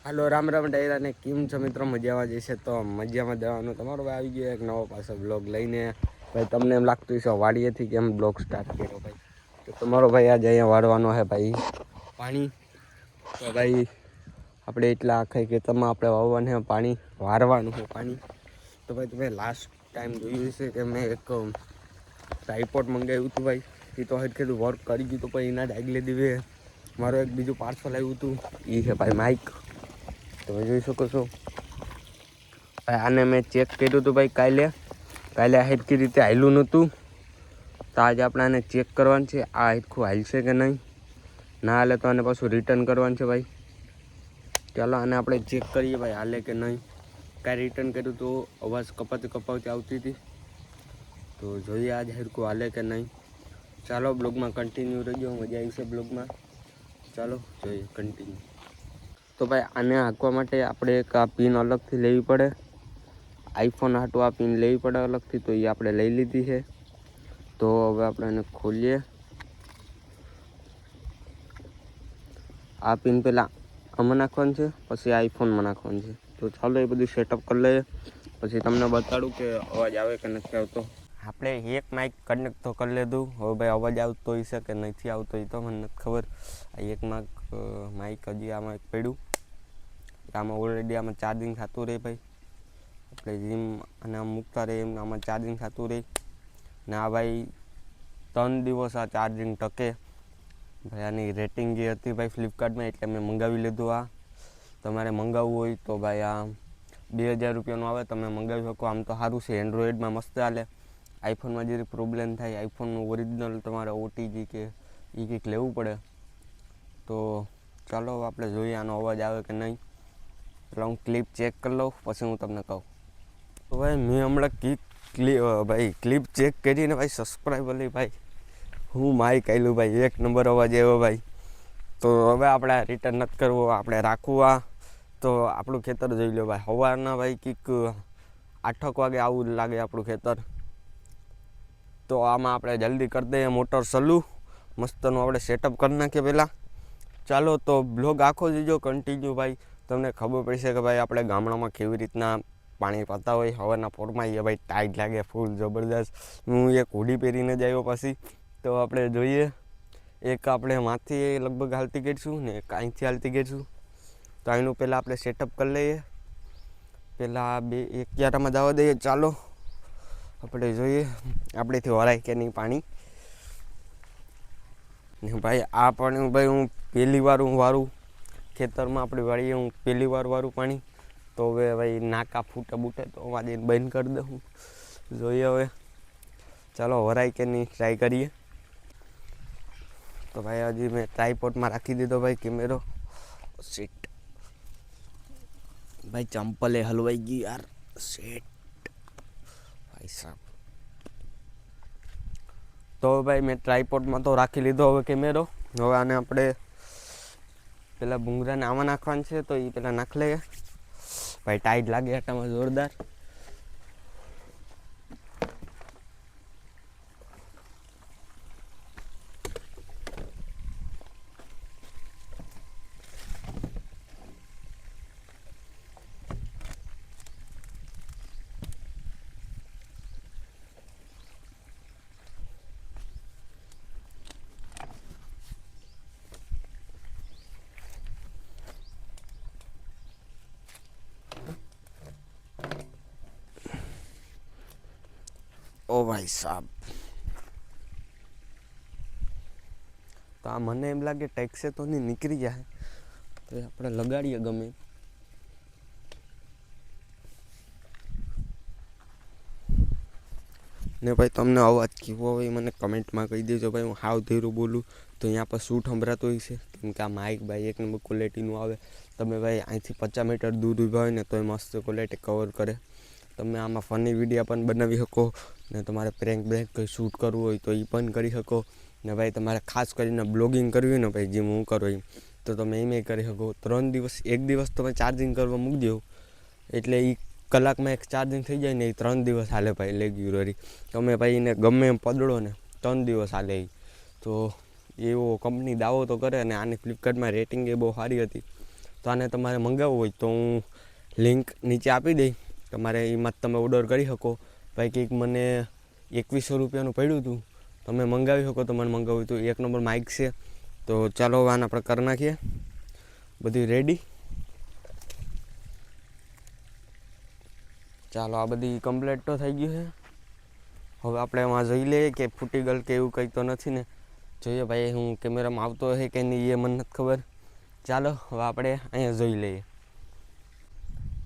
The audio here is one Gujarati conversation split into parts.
હાલો રામ રામ ડાયરા ને કેમ છો મિત્રો? મજામાં જશે તો મજામાં જવાનું તમારો ભાઈ આવી ગયો એક નવો પાછો બ્લોગ લઈને. ભાઈ તમને એમ લાગતું છે વાડીએથી કેમ બ્લોગ સ્ટાર્ટ કર્યો ભાઈ, તો તમારો ભાઈ આજે અહીંયા વાળવાનો છે ભાઈ પાણી. તો ભાઈ આપણે એટલા આખા ખેતરમાં આપણે વાવવાનું છે પાણી, વારવાનું છે પાણી. તો ભાઈ તમે લાસ્ટ ટાઈમ જોયું છે કે મેં એક ટ્રાઈપોડ મંગાવ્યું હતું ભાઈ, એ તો હજ કીધું વર્ક કરી ગયું. તો ભાઈ એના જ આગલે દિવસે મારો એક બીજું પાર્સલ આવ્યું હતું, એ છે ભાઈ માઇક. તમે જોઈ શકો છો ભાઈ, આને મેં ચેક કર્યું હતું ભાઈ કાલે હરખી રીતે હાલ્યું નહોતું. તો આજે આપણે આને ચેક કરવાનું છે, આ હરખું હાલશે કે નહીં. ના હાલે તો આને પાછું રિટર્ન કરવાનું છે ભાઈ. ચાલો આને આપણે ચેક કરીએ ભાઈ હાલે કે નહીં. કાંઈ રિટર્ન કર્યું તો અવાજ કપાવતી આવતી હતી. તો જોઈએ આજ હરખું હાલે કે નહીં. ચાલો બ્લોગમાં કન્ટિન્યુ રહેજો, મજા આવી છે બ્લોગમાં. ચાલો જોઈએ કન્ટિન્યુ. તો ભાઈ આને હાંકવા માટે આપણે એક આ પિન અલગથી લેવી પડે. આઈફોન હાટું આ પિન લેવી પડે અલગથી, તો એ આપણે લઈ લીધી છે. તો હવે આપણે એને ખોલીએ. આ પિન પહેલાં આમાં નાખવાનું છે, પછી આઈફોનમાં નાખવાનું છે. તો ચાલો એ બધું સેટઅપ કરી લઈએ, પછી તમને બતાડું કે અવાજ આવે કે નથી આવતો. આપણે એક માઇક કનેક્ટ તો કરી લીધું. હવે ભાઈ અવાજ આવતો હશે કે નથી આવતો એ તો મને નથી ખબર. આ એક માઇક હજી આમાં પડ્યું, આમાં ઓલરેડી આમાં ચાર્જિંગ થતું રહે ભાઈ. આપણે જેમ અને આમ મૂકતા રહે એમ આમાં ચાર્જિંગ થતું રહે ને. આ ભાઈ 3 દિવસ આ ચાર્જિંગ ટકે ભાઈ. આની રેટિંગ જે હતી ભાઈ ફ્લિપકાર્ટમાં, એટલે મેં મંગાવી લીધું. આ તમારે મંગાવવું હોય તો ભાઈ આ 2000 રૂપિયાનું આવે, તમે મંગાવી શકો. આમ તો સારું છે, એન્ડ્રોઈડમાં મસ્ત હાલે. આઈફોનમાં જે પ્રોબ્લેમ થાય, આઈફોનનું ઓરિજિનલ તમારે ઓટીજી કે એ કંઈક લેવું પડે. તો ચાલો આપણે જોઈએ આનો અવાજ આવે કે નહીં. એટલે હું ક્લિપ ચેક કરી લઉં, પછી હું તમને કહું. તો ભાઈ મેં હમણાં ક્લિપ ચેક કરીને ભાઈ સબસ્ક્રાઈબર લઈ ભાઈ હું માઇક આવેલું ભાઈ, 1 નંબર અવાજ આવ્યો ભાઈ. તો હવે આપણે રિટર્ન નથી કરવું, આપણે રાખવું. આ તો આપણું ખેતર જોઈ લો ભાઈ, સવારના ભાઈ કંઈક 8 વાગે આવું લાગે આપણું ખેતર. તો આમાં આપણે જલ્દી કરી દઈએ મોટર ચાલુ, મસ્તનું આપણે સેટઅપ કરી નાખીએ પહેલાં. ચાલો તો બ્લોગ આખો જોજો કન્ટિન્યુ ભાઈ. તમને ખબર પડશે કે ભાઈ આપણે ગામડામાં કેવી રીતના પાણી પાતા હોય. હવાના પોરમાં એ ભાઈ ટાઈટ લાગે ફૂલ જબરદસ્ત. હું એક હુડી પહેરીને જ આવ્યો પછી. તો આપણે જોઈએ, એક આપણે માથી લગભગ હાલતી કરીશું ને એક અહીંથી હાલતી કરીશું. તો અહીંનું પહેલાં આપણે સેટઅપ કરી લઈએ. પહેલાં એક ક્યારામાં જવા દઈએ. ચાલો આપણે જોઈએ આપણેથી વરાય કે નહીં પાણી. ને ભાઈ આ પાણી ભાઈ હું પહેલી વાર વારું ખેતરમાં, આપણી વાળીએ હું પહેલી વાર વારું પાણી. તો હવે ભાઈ નાકા ફૂટે બૂટે તો અવાજ બંધ કરી દઉં. જોઈએ હવે ચાલો વરાય કે નહીં ટ્રાય કરીએ. તો ભાઈ હજી મેં ટ્રાયપોડમાં રાખી દીધો ભાઈ કેમેરો. સીટ ભાઈ ચંપલે હલવાઈ ગઈ યાર. સીટ ભાઈ સાહેબ. તો ભાઈ મેં ટ્રાયપોડમાં તો રાખી લીધો હવે કેમેરો. હવે આને આપણે પેલા ભૂંગરાને આમાં નાખવાનું છે, તો એ પહેલાં નાખ લઈએ ભાઈ. ટાઈટ લાગે આટામાં જોરદાર. ઓ ભાઈ સાહેબ, તો આ મને એમ લાગે ટેક્સે તો નહીં નીકળી જાય, તો આપણે લગાડીએ ગમે. ને ભાઈ તમને અવાજ કેવો હોય મને કમેન્ટમાં કહી દેજો ભાઈ. હું હાવ ધીરું બોલું તો અહીંયા પર શું સંભળાતું હોય છે, કેમ કે આ માઇક ભાઈ 1 નંબર ક્વોલિટીનું આવે. તમે ભાઈ અહીંથી 50 મીટર દૂર ઊભા હોય ને તો એ મસ્ત ક્વોલિટી કવર કરે. તમે આમાં ફની વિડીયો પણ બનાવી શકો, ને તમારે પ્રેન્ક કંઈ શૂટ કરવું હોય તો એ પણ કરી શકો. ને ભાઈ તમારે ખાસ કરીને બ્લોગિંગ કરવી હોય ને ભાઈ, જેમ હું કરું એમ, તો તમે એમ કરી શકો. 3 દિવસ 1 દિવસ તમે ચાર્જિંગ કરવા મૂકી દો, એટલે એ કલાકમાં એક ચાર્જિંગ થઈ જાય ને એ 3 દિવસ હાલે ભાઈ રેગ્યુલરી. તમે ભાઈ એને ગમે એમ પદળો ને 3 દિવસ હાલે. તો એવો કંપની દાવો તો કરે. અને આની ફ્લિપકાર્ટમાં રેટિંગ એ બહુ સારી હતી. તો આને તમારે મંગાવવું હોય તો હું લિંક નીચે આપી દઈ, તમારે એમાં તમે ઓર્ડર કરી શકો. ભાઈ કંઈક મને 2100 રૂપિયાનું પડ્યું હતું, તમે મંગાવી શકો. તમારે મંગાવ્યું હતું. 1 નંબર માઇક છે. તો ચાલો આને આપણે કરી નાખીએ બધી રેડી. ચાલો આ બધી કમ્પ્લીટ તો થઈ ગયું છે. હવે આપણે એમાં જોઈ લઈએ કે ફૂટી ગયેલ કે એવું કંઈ તો નથી ને. જોઈએ ભાઈ હું કેમેરામાં આવતો હશે કે નહીં એ મને નથી ખબર. ચાલો હવે આપણે અહીંયા જોઈ લઈએ.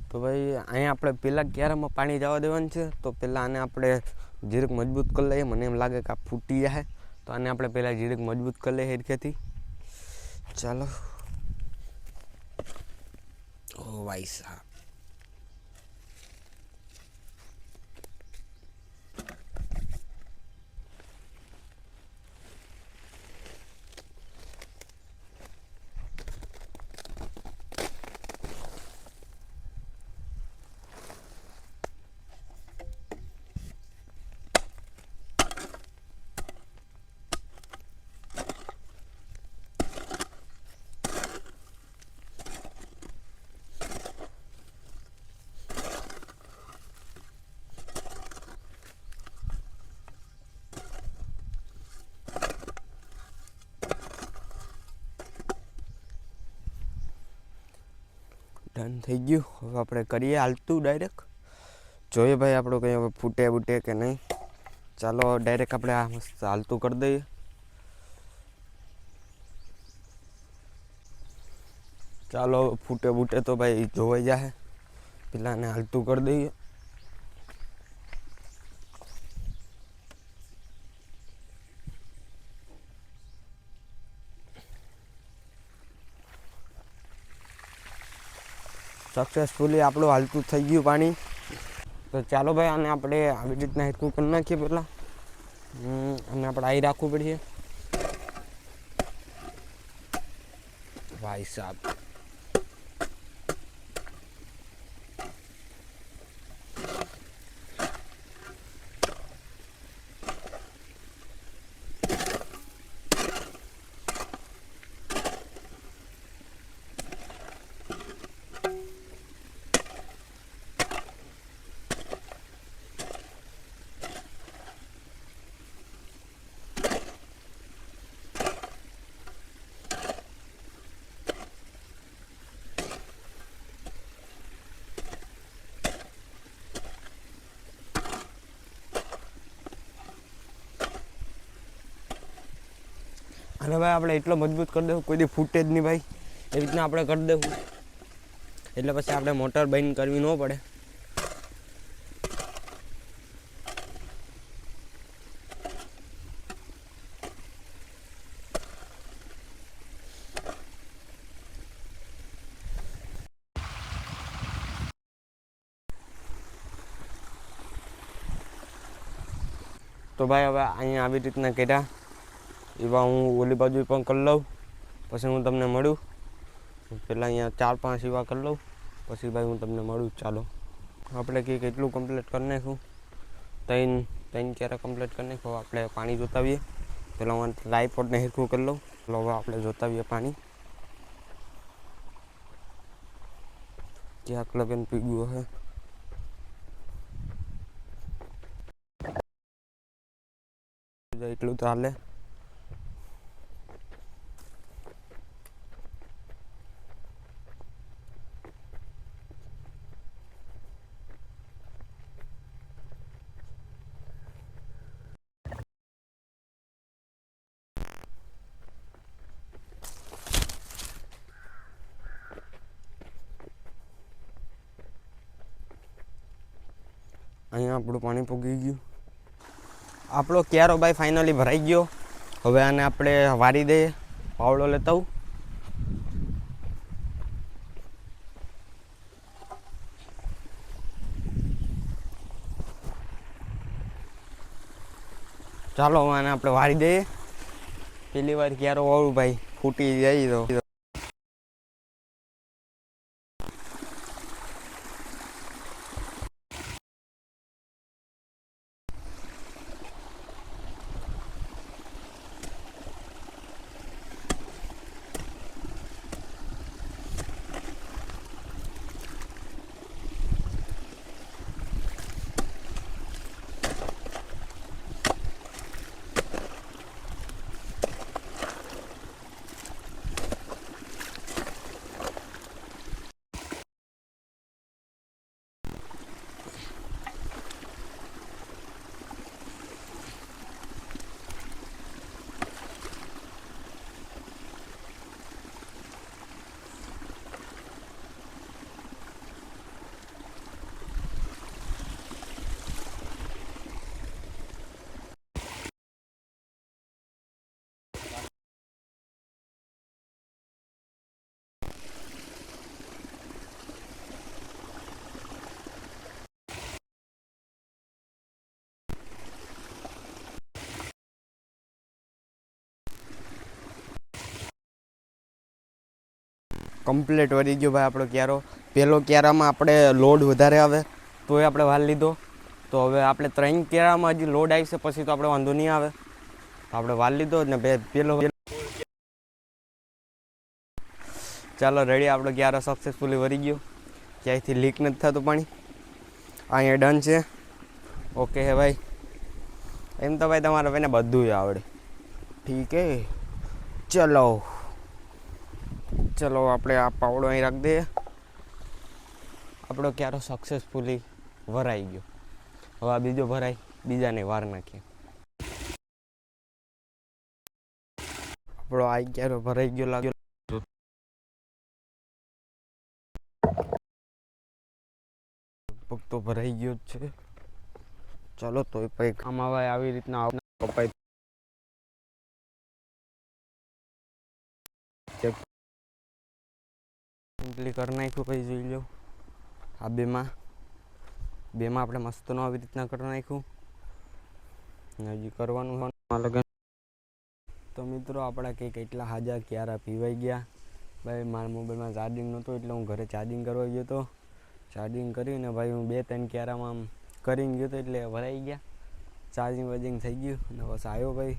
તો ભાઈ અહીંયા આપણે પહેલાં ક્યારામાં પાણી જવા દેવાનું છે. તો પહેલાં આને આપણે જીરીક મજબૂત કરી લઈએ. મને એમ લાગે કે આ ફૂટી જાય, તો આને આપણે પહેલાં જીરીક મજબૂત કરી લઈએ હેરખેથી. ચાલો. ઓ ભાઈ સાહેબ, ડન થઈ ગયું. હવે આપણે કરીએ હાલતું ડાયરેક્ટ. જોઈએ ભાઈ આપણું કંઈ હવે ફૂટે બૂટે કે નહીં. ચાલો ડાયરેક્ટ આપણે આ મસ્ત હાલતું કરી દઈએ. ચાલો ફૂટે બૂટે તો ભાઈ જોવાઈ જાય. પેલા ને હાલતું કરી દઈએ. સક્સેસફુલી આપણું હાલતું થઈ ગયું પાણી. તો ચાલો ભાઈ આને આપણે આવી રીતના હેરકું કરી નાખીએ. પહેલાં અને આપણે આવી રાખવું પડશે. ભાઈ સાહેબ, અને ભાઈ આપણે એટલો મજબૂત કરી દેવું કોઈ દી ફૂટે જ નહીં ભાઈ. એ રીતના આપણે કરી દેવું, એટલે પછી આપણે મોટર બંધ કરવી ન પડે. તો ભાઈ હવે અહીંયા આવી રીતના કર્યા. એવા હું ઓલી બાજુ પણ કરી લઉં, પછી હું તમને મળું. પહેલાં અહીંયા 4-5 એવા કરી લઉં, પછી ભાઈ હું તમને મળું. ચાલો આપણે કંઈક એટલું કમ્પ્લીટ કરી નાખું. 3 ક્યારે કમ્પ્લીટ કરી નાખું. આપણે પાણી જોતાવીએ. પહેલાં હું ટ્રાયપોડને હેરખું કરી લઉં. એટલે હવે આપણે જોતાવીએ પાણી ક્યાંક લગન પીગું હશે. એટલું તો હાલે. અહીંયા આપણું પાણી પૂગી ગયું. આપણો ક્યારો ભાઈ ફાઇનલી ભરાઈ ગયો. હવે આને આપણે વારી દઈએ. પાવડો લેતા આવું. ચાલો આને આપણે વારી દઈએ. પેલી વાર ક્યારો વાળું ભાઈ ફૂટી જાય તો કમ્પ્લીટ વળી ગયો ભાઈ આપણો ક્યારો. પહેલો ક્યારામાં આપણે લોડ વધારે આવે તોય આપણે વાર લીધો. તો હવે આપણે 3 ક્યારામાં હજી લોડ આવશે પછી તો આપણે વાંધો નહીં આવે. તો આપણે વાર લીધો ને પહેલો. ચાલો રેડી, આપણો ક્યારો સક્સેસફુલી વળી ગયો. ક્યાંયથી લીક નથી થતું પાણી. અહીંયા ડન છે. ઓકે હે ભાઈ. એમ તો ભાઈ તમારે ભાઈને બધું આવડે. ઠીક હે. ચલો આપણે આ પાવડો અહીં રાખી દઈએ. આપણો ક્યારો સક્સેસફુલી ભરાઈ ગયો. હવે આ બીજો ભરાય, બીજાને વાર નાખીએ. આપણો આ ક્યારો ભરાઈ ગયો લાગ્યો. તો ભરાઈ ગયો જ છે. ચાલો તો ભાઈ આમાં ભાઈ આવી રીતના કપાઈ સિમ્પલી કરી નાખ્યું. ભાઈ જોઈ લો, આ બેમાં આપણે મસ્તનું આવી રીતના કરી નાખ્યું. હજી કરવાનું લગન. તો મિત્રો આપણા કંઈક એટલા હાજા ક્યારા પીવાઈ ગયા. ભાઈ મારા મોબાઈલમાં ચાર્જિંગ નહોતું એટલે હું ઘરે ચાર્જિંગ કરવા ગયો હતો. ચાર્જિંગ કરીને ભાઈ હું 2-3 ક્યારામાં આમ કરીને ગયો હતો એટલે ભરાઈ ગયા. ચાર્જિંગ થઈ ગયું અને બસ આવ્યો ભાઈ.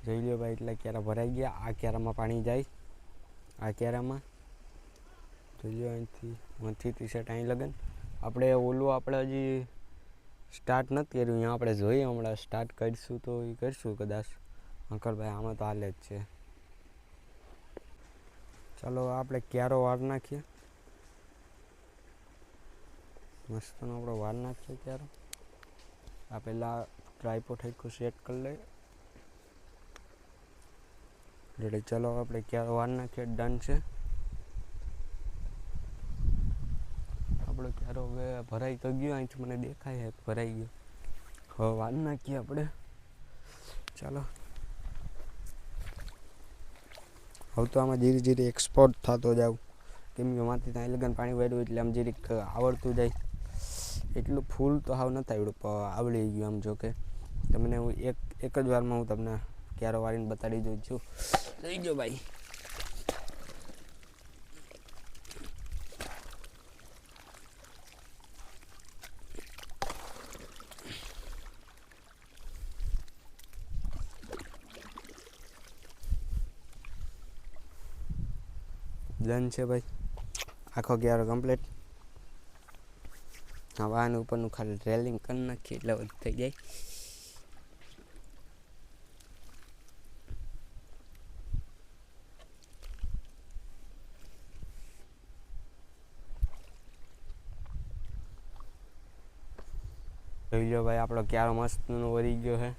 જોઈ લો ભાઈ, એટલા ક્યારા ભરાઈ ગયા. આ ક્યારામાં પાણી જાય. આ ક્યારામાં જોઈ લો, અહીંથી ટી-શર્ટ અહીં લગન. આપણે હજી સ્ટાર્ટ નથી કર્યું. અહીંયા આપણે જોઈએ હમણાં સ્ટાર્ટ કરીશું તો એ કરીશું કદાચ. અંકલભાઈ આમાં તો હાલે જ છે. ચાલો આપણે ક્યારો વાર નાખીએ. મસ્તનો આપણો વાર નાખીએ ક્યારો. આ પહેલાં ટ્રાયપોડ આખું સેટ કરી લઈએ. રેડી, ચાલો આપણે ક્યારો વાર નાખીએ. ડન છે આપણો ક્યારો. હવે ભરાઈ તો ગયો, અહીંથી મને દેખાય છે ભરાઈ ગયો. હવે વાર નાખીએ આપણે. ચાલો હવે તો આમાં ધીરે ધીરે એક્સપોર્ટ થતો જાવ, કેમ કે માથી ત્યાં લગન પાણી વાળ્યું એટલે આમ જીરીક આવડતું જાય. એટલું ફૂલ તો હાવ નથી આવડ્યું પણ આવડી ગયું આમ. જો કે તમને હું એક જ વારમાં હું તમને ક્યારો વાળીને બતાડી દઉં છું. લઈ જાઓ ભાઈ. ડન છે ભાઈ, આખો ક્યારો કમ્પ્લીટ. હા, વાહન ઉપરનું ખાલી રેલિંગ કરી નાખીએ એટલે બધું થઈ જાય. જોઈ લો ભાઈ, આપણો ક્યારો મસ્તનો વળી ગયો છે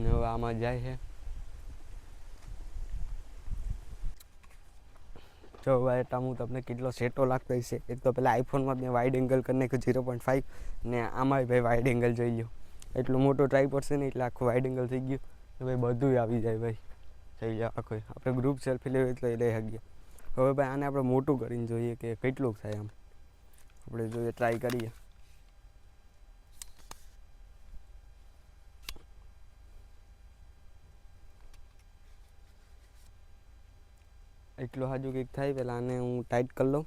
ને હવે આમાં જાય છે. જો ભાઈ ટામ હું તમને કેટલો સેટો લાગતો હશે. એક તો પહેલાં આઈફોનમાં મેં વાઇડ એંગલ કરી નાખ્યું 0.5 ને આમાં ભાઈ વાઇડ એંગલ જોઈ લો. એટલું મોટો ટ્રાયપોડ છે ને એટલે આખું વાઇડ એંગલ થઈ ગયું. તો ભાઈ બધું આવી જાય ભાઈ. થઈ જાય આખું. આપણે ગ્રુપ સેલ્ફી લેવી એટલે લઈ શકીએ. હવે ભાઈ આને આપણે મોટું કરીને જોઈએ કે કેટલું થાય. આમ આપણે જોઈએ, ટ્રાય કરીએ. એટલું હાજુ કંઈક થાય. પહેલાં આને હું ટાઈટ કરી લઉં.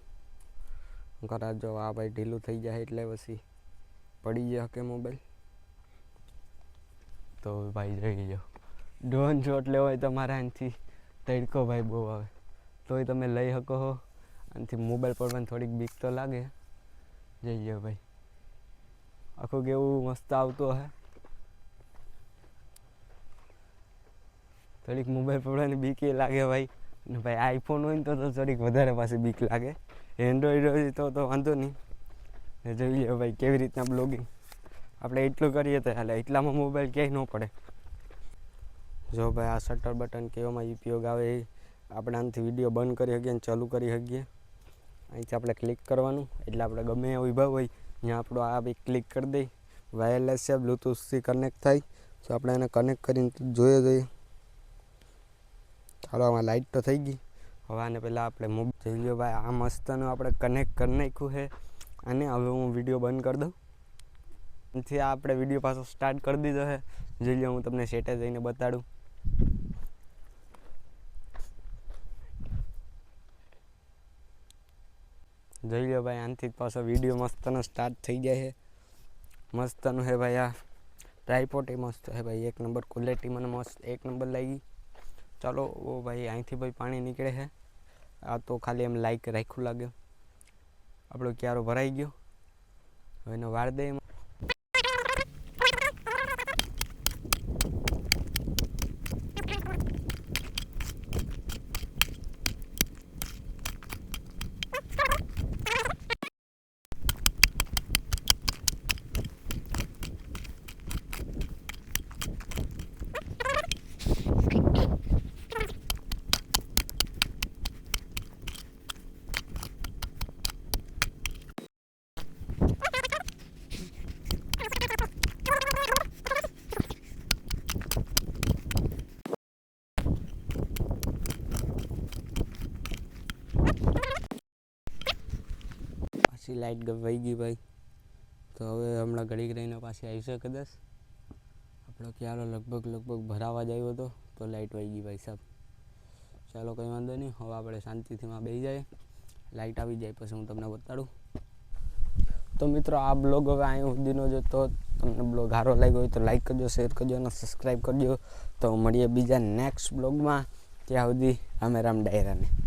કરા જો આ ભાઈ ઢીલું થઈ જાય એટલે પછી પડી જાય કે મોબાઈલ. તો ભાઈ જોઈ લો, ડ્રોન શોટ લેવો હોય તો મારે આનાથી તડકો ભાઈ બહુ આવે તોય તમે લઈ શકો છો. આનાથી મોબાઈલ પર પણ થોડીક બીક તો લાગે. જઈ લો ભાઈ, આખું કેવું મસ્ત આવતો હે. થોડીક મોબાઈલ પડવાની બીક એ લાગે ભાઈ. ને ભાઈ આઈફોન હોય ને તો થોડીક વધારે પાસે બીક લાગે. એન્ડ્રોઈડ હોય તો વાંધો નહીં. ને જોઈ લો ભાઈ કેવી રીતના બ્લોગિંગ આપણે એટલું કરીએ તો હાલે. એટલામાં મોબાઈલ ક્યાંય ન પડે. જો ભાઈ આ શટર બટન કેવામાં ઉપયોગ આવે એ આપણે આનાથી વિડીયો બંધ કરી શકીએ અને ચાલુ કરી શકીએ. અહીંથી આપણે ક્લિક કરવાનું એટલે આપણે ગમે એવો વિભાગ હોય ત્યાં આપણો આ બી ક્લિક કરી દઈ. વાયરલેસ છે, બ્લૂટૂથથી કનેક્ટ થાય. તો આપણે એને કનેક્ટ કરીને જોઈએ. ચાલો આમાં લાઇટ તો થઈ ગઈ. હવે આને પહેલાં આપણે જોઈ લો ભાઈ, આ મસ્તનું આપણે કનેક્ટ કરી નાખ્યું છે આને. હવે હું વિડીયો બંધ કરી દઉં. એનાથી આપણે વિડીયો પાછો સ્ટાર્ટ કરી દીધો છે. જોઈ લો, હું તમને સેટે જઈને બતાડું. જોઈ લો ભાઈ, આનાથી જ પાછો વિડીયો મસ્તનો સ્ટાર્ટ થઈ જાય છે. મસ્તનું હે ભાઈ, આ ટ્રાયપોડ એ મસ્ત હે ભાઈ, એક નંબર ક્વોલિટી મને મસ્ત એક નંબર લાગી. ચાલો ઓ ભાઈ, અહીંથી ભાઈ પાણી નીકળે છે. આ તો ખાલી એમ લાઈક રાખ્યું લાગે. આપણો ક્યારો ભરાઈ ગયો, હવે એનો વાર દે. પાછી લાઈટ વહી ગઈ ભાઈ, તો હવે હમણાં ઘડીક રહીને પાછી આવી શકે કદાચ. આપણો ક્યારો લગભગ ભરાવા જ આવ્યો હતો, તો લાઈટ વહી ગઈ ભાઈ સાહેબ. ચાલો કંઈ વાંધો નહીં, હવે આપણે શાંતિથી માં બેસી જાય, લાઈટ આવી જાય પછી હું તમને બતાડું. તો મિત્રો, આ બ્લોગ હવે અહીં સુધીનો જો, તો તમને બ્લોગ સારો લાગ્યો હોય તો લાઈક કરજો, શેર કરજો અને સબસ્ક્રાઈબ કરજો. તો મળીએ બીજા નેક્સ્ટ બ્લોગમાં. ત્યાં સુધી રામે રામ ડાયરાને.